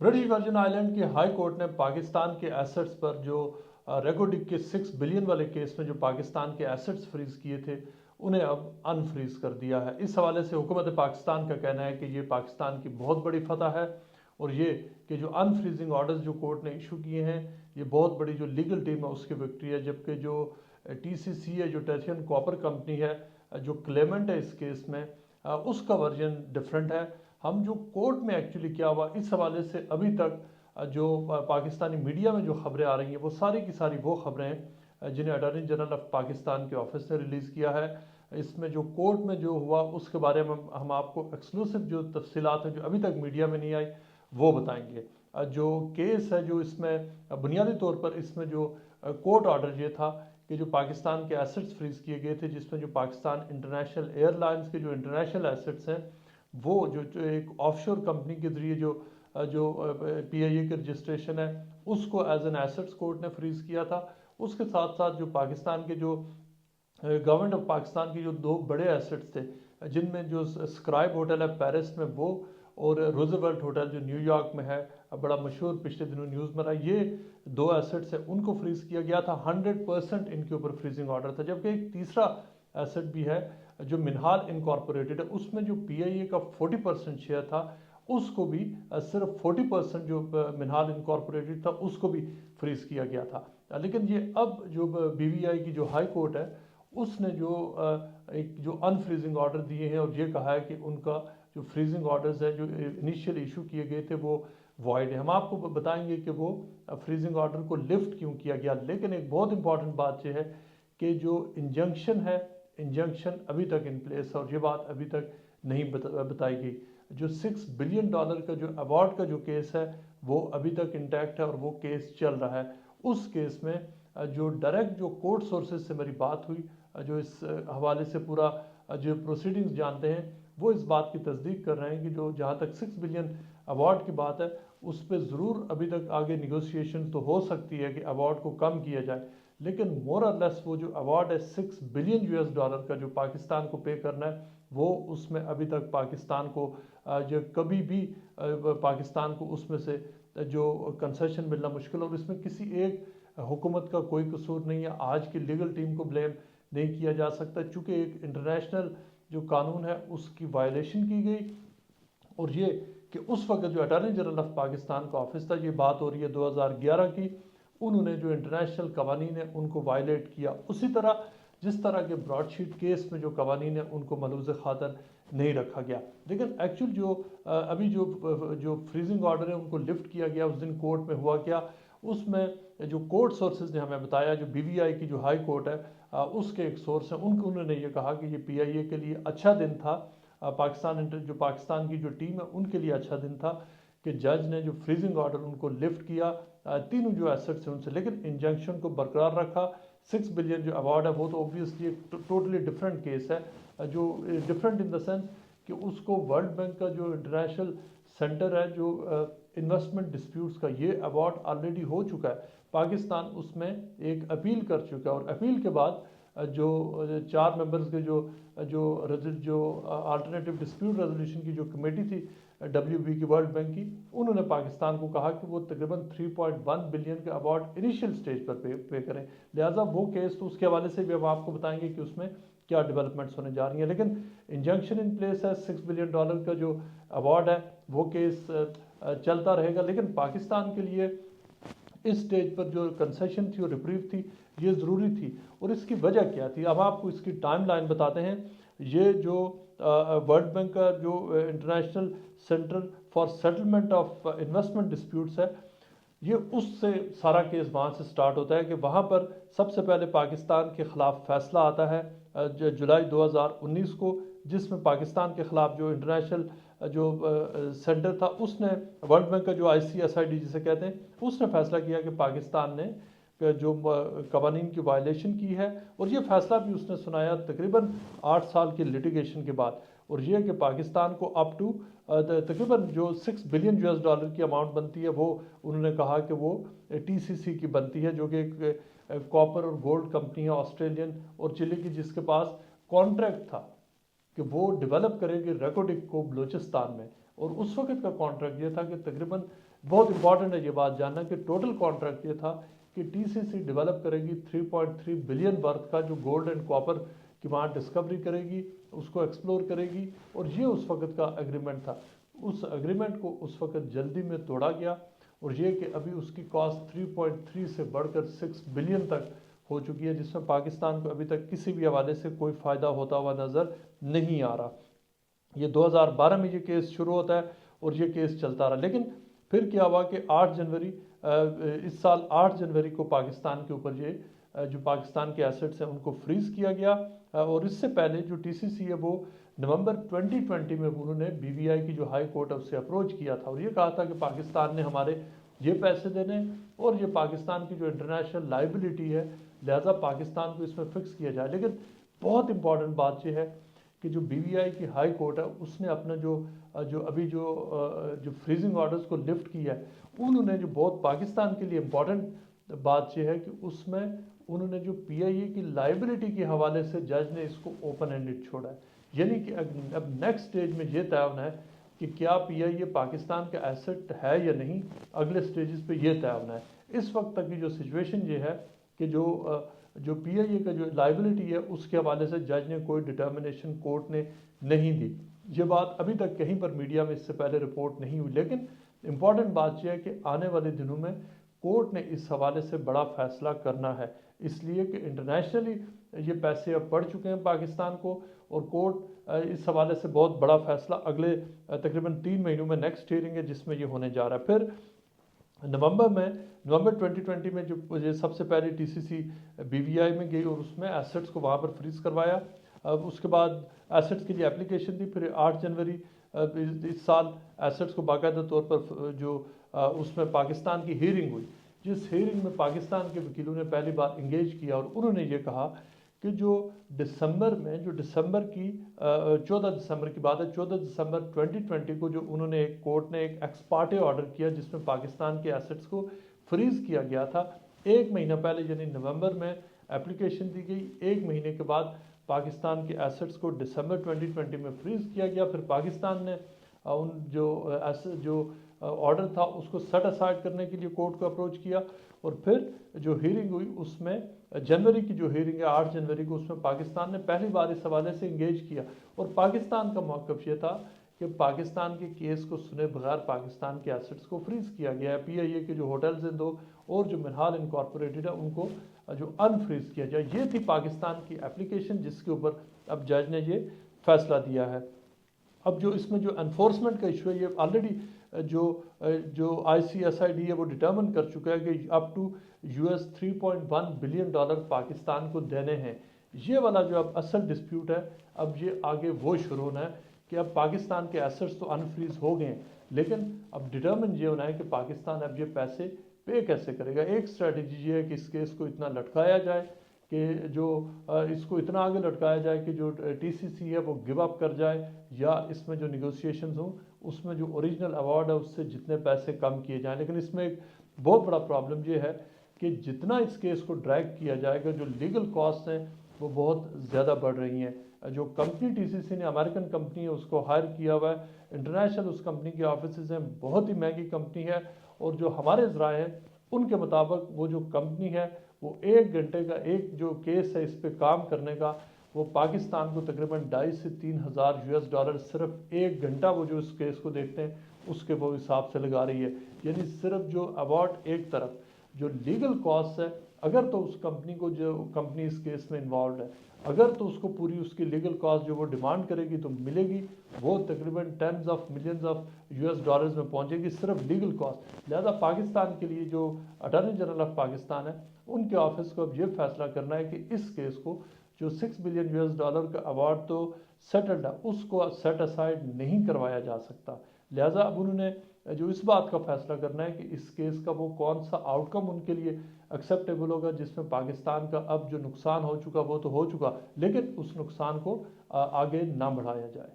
British virgin island کی high court نے پاکستان کے ایسٹس پر جو ریکوڈک کے 6 بلین والے کیس میں جو پاکستان کے ایسٹس فریز کیے تھے انہیں اب انفریز کر دیا ہے۔ اس حوالے سے حکومت پاکستان کا کہنا ہے کہ یہ پاکستان کی بہت بڑی فتح ہے، اور یہ کہ جو انفریزنگ آرڈرز جو کورٹ نے ایشو کیے ہیں یہ بہت بڑی جو لیگل ٹیم ہے اس کی وکٹری ہے، جبکہ جو ٹی سی سی ہے، جو ٹیتھین کوپر کمپنی ہے جو کلیمنٹ ہے اس کیس میں، اس کا ورژن ڈیفرنٹ ہے۔ ہم جو کورٹ میں ایکچولی کیا ہوا اس حوالے سے ابھی تک جو پاکستانی میڈیا میں جو خبریں آ رہی ہیں وہ ساری کی ساری وہ خبریں ہیں جنہیں اٹارنی جنرل آف پاکستان کے آفس نے ریلیز کیا ہے۔ اس میں جو کورٹ میں جو ہوا اس کے بارے میں ہم آپ کو ایکسکلوسیو جو تفصیلات ہیں جو ابھی تک میڈیا میں نہیں آئی وہ بتائیں گے۔ جو کیس ہے جو اس میں بنیادی طور پر اس میں جو کورٹ آرڈر یہ تھا کہ جو پاکستان کے ایسٹس فریز کیے گئے تھے، جس میں جو پاکستان انٹرنیشنل ایئر لائنز کے جو انٹرنیشنل ایسٹس ہیں وہ جو ایک آف شور کمپنی کے ذریعے جو پی آئی اے کی رجسٹریشن ہے اس کو ایز این ایسٹس کورٹ نے فریز کیا تھا۔ اس کے ساتھ ساتھ جو پاکستان کے جو گورنمنٹ آف پاکستان کی جو دو بڑے ایسٹس تھے جن میں جو اسکرائب ہوٹل ہے پیرس میں وہ، اور روزویلٹ ہوٹل جو نیو یارک میں ہے بڑا مشہور پچھلے دنوں نیوز میں رہا، یہ دو ایسٹس ہیں ان کو فریز کیا گیا تھا۔ 100% ان کے اوپر فریزنگ آرڈر تھا، جبکہ ایک تیسرا ایسٹ بھی ہے جو منہال انکارپوریٹڈ ہے، اس میں جو پی آئی اے کا 40% شیئر تھا اس کو بھی صرف 40% جو منہال انکارپوریٹڈ تھا اس کو بھی فریز کیا گیا تھا۔ لیکن یہ اب جو بی وی آئی کی جو ہائی کورٹ ہے اس نے جو ایک جو انفریزنگ آرڈر دیے ہیں اور یہ کہا ہے کہ ان کا جو فریزنگ آرڈرز ہیں جو انیشیل ایشو کیے گئے تھے وہ وائڈ ہے۔ ہم آپ کو بتائیں گے کہ وہ فریزنگ آرڈر کو لفٹ کیوں کیا گیا، لیکن ایک بہت امپورٹنٹ بات یہ ہے کہ جو انجنکشن ہے، انجنکشن ابھی تک ان پلیس ہے اور یہ بات ابھی تک نہیں بتائی گئی۔ جو $6 بلین کا جو ایوارڈ کا جو کیس ہے وہ ابھی تک انٹیکٹ ہے اور وہ کیس چل رہا ہے۔ اس کیس میں جو ڈائریکٹ جو کورٹ سورسز سے میری بات ہوئی جو اس حوالے سے پورا جو پروسیڈنگز جانتے ہیں وہ اس بات کی تصدیق کر رہے ہیں کہ جو جہاں تک 6 بلین ایوارڈ کی بات ہے اس پہ ضرور ابھی تک آگے نیگوشیشن تو ہو سکتی ہے کہ ایوارڈ کو کم کیا جائے، لیکن مور اور لیس وہ جو ایوارڈ ہے $6 بلین کا جو پاکستان کو پے کرنا ہے وہ اس میں ابھی تک پاکستان کو جو کبھی بھی پاکستان کو اس میں سے جو کنسیشن ملنا مشکل، اور اس میں کسی ایک حکومت کا کوئی قصور نہیں ہے۔ آج کی لیگل ٹیم کو بلیم نہیں کیا جا سکتا چونکہ ایک انٹرنیشنل جو قانون ہے اس کی وائلیشن کی گئی، اور یہ کہ اس وقت جو اٹارنی جنرل آف پاکستان کا آفس تھا، یہ بات ہو رہی ہے 2011 کی، انہوں نے جو انٹرنیشنل قوانین ہیں ان کو وائلیٹ کیا، اسی طرح جس طرح کے براڈ شیٹ کیس میں جو قوانین ہیں ان کو ملوث خاطر نہیں رکھا گیا۔ لیکن ایکچوئل جو ابھی جو فریزنگ آرڈر ہے ان کو لفٹ کیا گیا، اس دن کورٹ میں ہوا کیا، اس میں جو کورٹ سورسز نے ہمیں بتایا، جو بی وی آئی کی جو ہائی کورٹ ہے اس کے ایک سورس ہیں انہوں نے یہ کہا کہ یہ پی آئی اے کے لیے اچھا دن تھا، جو پاکستان کی جو ٹیم ہے ان کے لیے اچھا دن تھا کہ جج نے جو فریزنگ آرڈر ان کو لفٹ کیا تینوں جو ایسٹس ہیں ان سے، لیکن انجنکشن کو برقرار رکھا۔ 6 بلین جو ایوارڈ ہے وہ تو اوبویسلی ایک ٹوٹلی ڈفرینٹ کیس ہے، جو ڈفرینٹ ان دا سینس کہ اس کو ورلڈ بینک کا جو انٹرنیشنل سینٹر ہے جو انویسٹمنٹ ڈسپیوٹس کا، یہ ایوارڈ آلریڈی ہو چکا ہے، پاکستان اس میں ایک اپیل کر چکا ہے، اور اپیل کے بعد جو 4 ممبرز کے جو آلٹرنیٹیو ڈسپیوٹ ریزولوشن کی جو کمیٹی تھی ڈبلیو بی کی، ورلڈ بینک کی، انہوں نے پاکستان کو کہا کہ وہ تقریباً 3.1 بلین کا ایوارڈ انیشیل سٹیج پر پے کریں، لہٰذا وہ کیس تو اس کے حوالے سے بھی ہم آپ کو بتائیں گے کہ اس میں کیا ڈیولپمنٹس ہونے جا رہی ہیں، لیکن انجنکشن ان پلیس ہے۔ $6 بلین کا جو ایوارڈ ہے وہ کیس چلتا رہے گا، لیکن پاکستان کے لیے اس سٹیج پر جو کنسیشن تھی اور ریپریو تھی یہ ضروری تھی، اور اس کی وجہ کیا تھی اب آپ کو اس کی ٹائم لائن بتاتے ہیں۔ یہ جو ورلڈ بینک کا جو international centre for settlement of investment disputes ہے، یہ اس سے سارا کیس وہاں سے سٹارٹ ہوتا ہے کہ وہاں پر سب سے پہلے پاکستان کے خلاف فیصلہ آتا ہے جولائی 2019 کو، جس میں پاکستان کے خلاف جو انٹرنیشنل جو سینٹر تھا اس نے، ورلڈ بینک کا جو آئی سی ایس آئی ڈی جسے کہتے ہیں، اس نے فیصلہ کیا کہ پاکستان نے جو قوانین کی وائلیشن کی ہے، اور یہ فیصلہ بھی اس نے سنایا تقریباً 8 سال کی لیٹیگیشن کے بعد، اور یہ کہ پاکستان کو اپ ٹو تقریباً جو $6 بلین کی اماؤنٹ بنتی ہے وہ انہوں نے کہا کہ وہ ٹی سی سی کی بنتی ہے، جو کہ ایک کاپر اور گولڈ کمپنی ہے آسٹریلین اور چلی کی، جس کے پاس کانٹریکٹ تھا کہ وہ ڈیولپ کرے گی ریکوڈک کو بلوچستان میں، اور اس وقت کا کانٹریکٹ یہ تھا کہ تقریباً بہت امپورٹنٹ ہے یہ بات جاننا کہ ٹوٹل کانٹریکٹ یہ تھا کہ ٹی سی سی ڈیولپ کرے گی 3.3 بلین ورتھ کا جو گولڈ اینڈ کاپر کی وہاں ڈسکوری کرے گی، اس کو ایکسپلور کرے گی، اور یہ اس وقت کا ایگریمنٹ تھا۔ اس ایگریمنٹ کو اس وقت جلدی میں توڑا گیا، اور یہ کہ ابھی اس کی کاسٹ 3.3 سے بڑھ کر 6 بلین تک ہو چکی ہے، جس میں پاکستان کو ابھی تک کسی بھی حوالے سے کوئی فائدہ ہوتا ہوا نظر نہیں آ رہا۔ یہ 2012 میں یہ کیس شروع ہوتا ہے اور یہ کیس چلتا رہا، لیکن پھر کیا ہوا کہ 8 جنوری اس سال 8 جنوری کو پاکستان کے اوپر یہ جو پاکستان کے ایسٹس ہیں ان کو فریز کیا گیا، اور اس سے پہلے جو ٹی سی سی ہے وہ نومبر 2020 میں انہوں نے بی بی آئی کی جو ہائی کورٹ ہے اس سے اپروچ کیا تھا، اور یہ کہا تھا کہ پاکستان نے ہمارے یہ پیسے دینے اور یہ پاکستان کی جو انٹرنیشنل لائبلٹی ہے، لہذا پاکستان کو اس میں فکس کیا جائے۔ لیکن بہت امپورٹنٹ بات یہ ہے کہ جو بی بی آئی کی ہائی کورٹ ہے اس نے اپنا جو ابھی جو فریزنگ آرڈرز کو لفٹ کیا ہے، انہوں نے جو بہت پاکستان کے لیے امپورٹنٹ بات یہ ہے کہ اس میں انہوں نے جو پی آئی اے کی لائبلٹی کے حوالے سے جج نے اس کو اوپن ہینڈڈ چھوڑا ہے، یعنی کہ اب نیکسٹ سٹیج میں یہ طے ہونا ہے کہ کیا پی آئی اے پاکستان کا ایسٹ ہے یا نہیں، اگلے سٹیجز پہ یہ طے ہونا ہے۔ اس وقت تک کی جو سچویشن یہ ہے کہ جو پی آئی اے کا جو لائبلٹی ہے اس کے حوالے سے جج نے کوئی ڈٹرمنیشن کورٹ نے نہیں دی۔ یہ بات ابھی تک کہیں پر میڈیا میں اس سے پہلے رپورٹ نہیں ہوئی، لیکن امپورٹنٹ بات یہ ہے کہ آنے والے دنوں میں کورٹ نے اس حوالے سے بڑا فیصلہ کرنا ہے، اس لیے کہ انٹرنیشنلی یہ پیسے اب پڑ چکے ہیں پاکستان کو، اور کورٹ اس حوالے سے بہت بڑا فیصلہ اگلے تقریباً 3 مہینوں میں نیکسٹ ہیئرنگ ہے جس میں یہ ہونے جا رہا ہے۔ پھر نومبر 2020 میں جو سب سے پہلے ٹی سی سی بی وی آئی میں گئی اور اس میں ایسٹس کو وہاں پر فریز کروایا، اس کے بعد ایسٹس کے لیے اپلیکیشن دی، پھر 8 جنوری اس سال ایسٹس کو باقاعدہ طور پر جو اس میں پاکستان کی ہیئرنگ ہوئی، جس ہیئرنگ میں پاکستان کے وکیلوں نے پہلی بار انگیج کیا، اور انہوں نے یہ کہا کہ جو دسمبر کی 14 دسمبر کی بات ہے، 14 دسمبر 2020 کو جو انہوں نے کورٹ نے ایک ایکس پارٹے آرڈر کیا جس میں پاکستان کے ایسٹس کو فریز کیا گیا تھا، 1 مہینہ پہلے یعنی نومبر میں اپلیکیشن دی گئی، 1 مہینے کے بعد پاکستان کے ایسٹس کو دسمبر 2020 میں فریز کیا گیا۔ پھر پاکستان نے ان جو آرڈر تھا اس کو سیٹ اسائڈ کرنے کے لیے کورٹ کو اپروچ کیا، اور پھر جو ہیئرنگ ہوئی اس میں جنوری کی جو ہیئرنگ ہے 8 جنوری کو، اس میں پاکستان نے پہلی بار اس حوالے سے انگیج کیا، اور پاکستان کا موقف یہ تھا کہ پاکستان کے کیس کو سنے بغیر پاکستان کے ایسٹس کو فریز کیا گیا ہے، پی آئی اے کے جو ہوٹلز ہیں 2 اور جو منہال انکارپوریٹڈ ہے ان کو جو انفریز کیا جائے۔ یہ تھی پاکستان کی اپلیکیشن جس کے اوپر اب جج نے یہ فیصلہ دیا ہے۔ اب جو اس میں جو انفورسمنٹ کا ایشو ہے، یہ آلریڈی جو آئی سی ایس آئی ڈی ہے وہ ڈٹرمن کر چکا ہے کہ اپ ٹو $3.1 بلین پاکستان کو دینے ہیں۔ یہ والا جو اب اصل ڈسپیوٹ ہے، اب یہ آگے وہ شروع ہونا ہے کہ اب پاکستان کے ایسٹس تو انفریز ہو گئے ہیں، لیکن اب ڈٹرمن یہ ہونا ہے کہ پاکستان اب یہ پیسے پے کیسے کرے گا۔ ایک اسٹریٹجی یہ ہے کہ اس کیس کو اتنا لٹکایا جائے کہ جو اس کو اتنا آگے لٹکایا جائے کہ جو ٹی سی سی ہے وہ گیو اپ کر جائے، یا اس میں جو نیگوسیشنز ہوں اس میں جو اوریجنل ایوارڈ ہے اس سے جتنے پیسے کم کیے جائیں۔ لیکن اس میں ایک بہت بڑا پرابلم یہ ہے کہ جتنا اس کیس کو ڈریگ کیا جائے گا، جو لیگل کاسٹ ہیں وہ بہت زیادہ بڑھ رہی ہیں۔ جو کمپنی ٹی سی سی نے امریکن کمپنی ہے اس کو ہائر کیا ہوا ہے، انٹرنیشنل اس کمپنی کے آفیسز ہیں، بہت ہی مہنگی کمپنی ہے، اور جو ہمارے ذرائع ہیں ان کے مطابق وہ جو کمپنی ہے وہ 1 گھنٹے کا ایک جو کیس ہے اس پہ کام کرنے کا، وہ پاکستان کو تقریباً 2,500 سے 3,000 US$، صرف 1 گھنٹہ وہ جو اس کیس کو دیکھتے ہیں اس کے وہ حساب سے لگا رہی ہے۔ یعنی صرف جو ایوارڈ ایک طرف، جو لیگل کاسٹ ہے، اگر تو اس کمپنی کو جو کمپنی اس کیس میں انوالوڈ ہے، اگر تو اس کو پوری اس کی لیگل کاسٹ جو وہ ڈیمانڈ کرے گی تو ملے گی، وہ تقریباً tens of millions of US$ میں پہنچے گی صرف لیگل کاسٹ۔ لہذا پاکستان کے لیے جو اٹارنی جنرل آف پاکستان ہے ان کے آفس کو اب یہ فیصلہ کرنا ہے کہ اس کیس کو جو $6 بلین کا ایوارڈ تو سیٹلڈ ہے اس کو سیٹ اسائڈ نہیں کروایا جا سکتا۔ لہٰذا اب انہوں نے جو اس بات کا فیصلہ کرنا ہے کہ اس کیس کا وہ کون سا آؤٹ کم ان کے لیے ایکسیپٹیبل ہوگا، جس میں پاکستان کا اب جو نقصان ہو چکا وہ تو ہو چکا، لیکن اس نقصان کو آگے نہ بڑھایا جائے۔